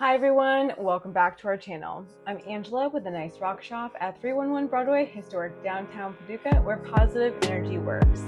Hi everyone, welcome back to our channel. I'm Angela with the Nice Rock Shop at 311 Broadway, historic downtown Paducah, where positive energy works.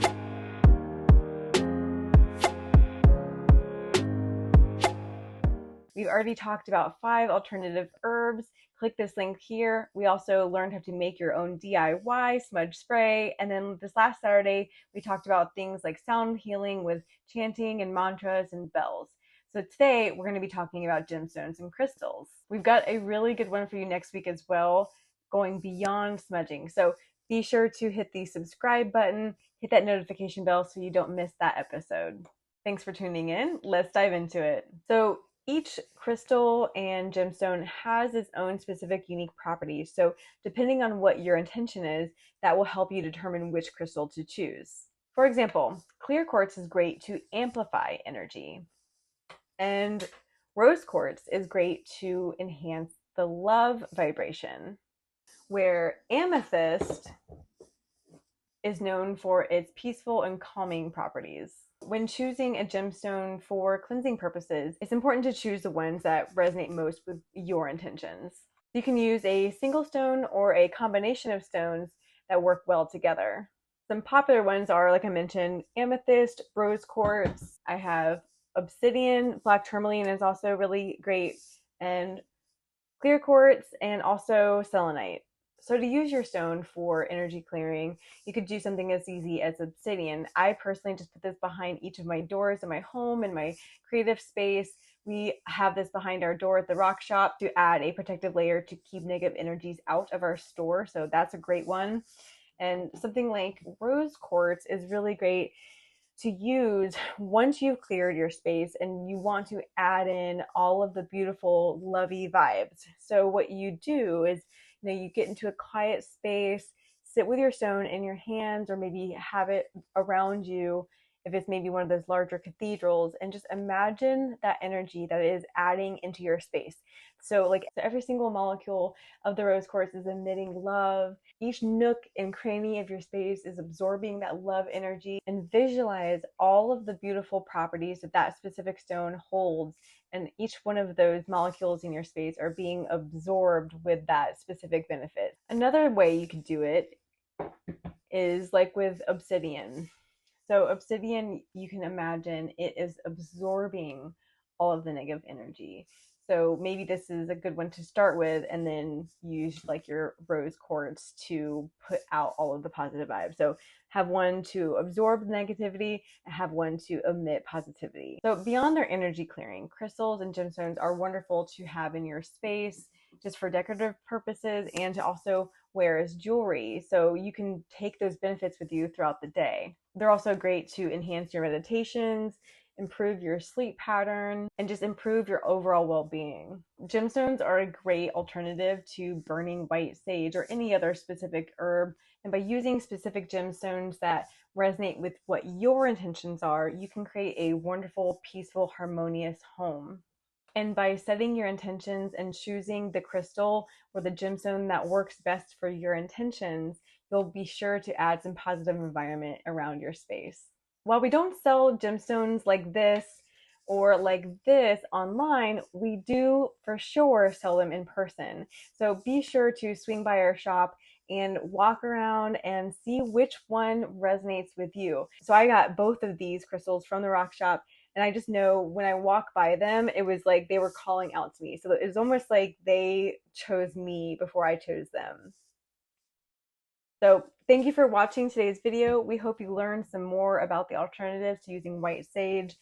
We've already talked about 5 alternative herbs. Click this link here. We also learned how to make your own DIY smudge spray. And then this last Saturday, we talked about things like sound healing with chanting and mantras and bells. So today we're going to be talking about gemstones and crystals. We've got a really good one for you next week as well, going beyond smudging. So be sure to hit the subscribe button, hit that notification bell so you don't miss that episode. Thanks for tuning in. Let's dive into it. So each crystal and gemstone has its own specific unique properties. So depending on what your intention is, that will help you determine which crystal to choose. For example, clear quartz is great to amplify energy. And rose quartz is great to enhance the love vibration, where amethyst is known for its peaceful and calming properties. When choosing a gemstone for cleansing purposes, it's important to choose the ones that resonate most with your intentions. You can use a single stone or a combination of stones that work well together. Some popular ones are, like I mentioned, amethyst, rose quartz. I have obsidian, black tourmaline is also really great, and clear quartz, and also selenite. So to use your stone for energy clearing, you could do something as easy as obsidian. I personally just put this behind each of my doors in my home, in my creative space. We have this behind our door at the rock shop to add a protective layer to keep negative energies out of our store. So that's a great one. And something like rose quartz is really great to use once you've cleared your space and you want to add in all of the beautiful lovey vibes. So what you do is, you get into a quiet space, sit with your stone in your hands, or maybe have it around you if it's maybe one of those larger cathedrals, and just imagine that energy that is adding into your space. So like every single molecule of the rose quartz is emitting love. Each nook and cranny of your space is absorbing that love energy, and visualize all of the beautiful properties that that specific stone holds, and each one of those molecules in your space are being absorbed with that specific benefit. Another way you could do it is like with obsidian. So obsidian, you can imagine it is absorbing all of the negative energy. So maybe this is a good one to start with, and then use like your rose quartz to put out all of the positive vibes. So have one to absorb the negativity and have one to emit positivity. So beyond their energy clearing, crystals and gemstones are wonderful to have in your space just for decorative purposes, and to also wear as jewelry. So you can take those benefits with you throughout the day. They're also great to enhance your meditations, improve your sleep pattern, and just improve your overall well-being. Gemstones are a great alternative to burning white sage or any other specific herb. And by using specific gemstones that resonate with what your intentions are, you can create a wonderful, peaceful, harmonious home. And by setting your intentions and choosing the crystal or the gemstone that works best for your intentions, you'll be sure to add some positive environment around your space. While we don't sell gemstones like this or like this online, we do for sure sell them in person. So be sure to swing by our shop and walk around and see which one resonates with you. So I got both of these crystals from the rock shop, and I just know when I walk by them, it was like they were calling out to me. So it was almost like they chose me before I chose them. So thank you for watching today's video. We hope you learned some more about the alternatives to using white sage.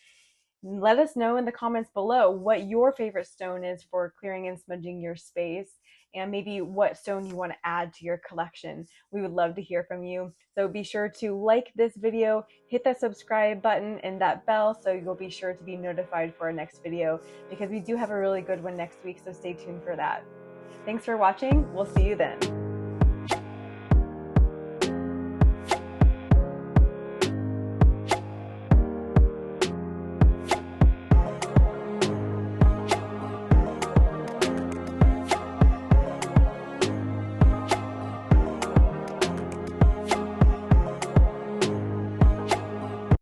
Let us know in the comments below what your favorite stone is for clearing and smudging your space, and maybe what stone you want to add to your collection. We would love to hear from you. So be sure to like this video, hit that subscribe button and that bell so you'll be sure to be notified for our next video, because we do have a really good one next week, so stay tuned for that. Thanks for watching. We'll see you then.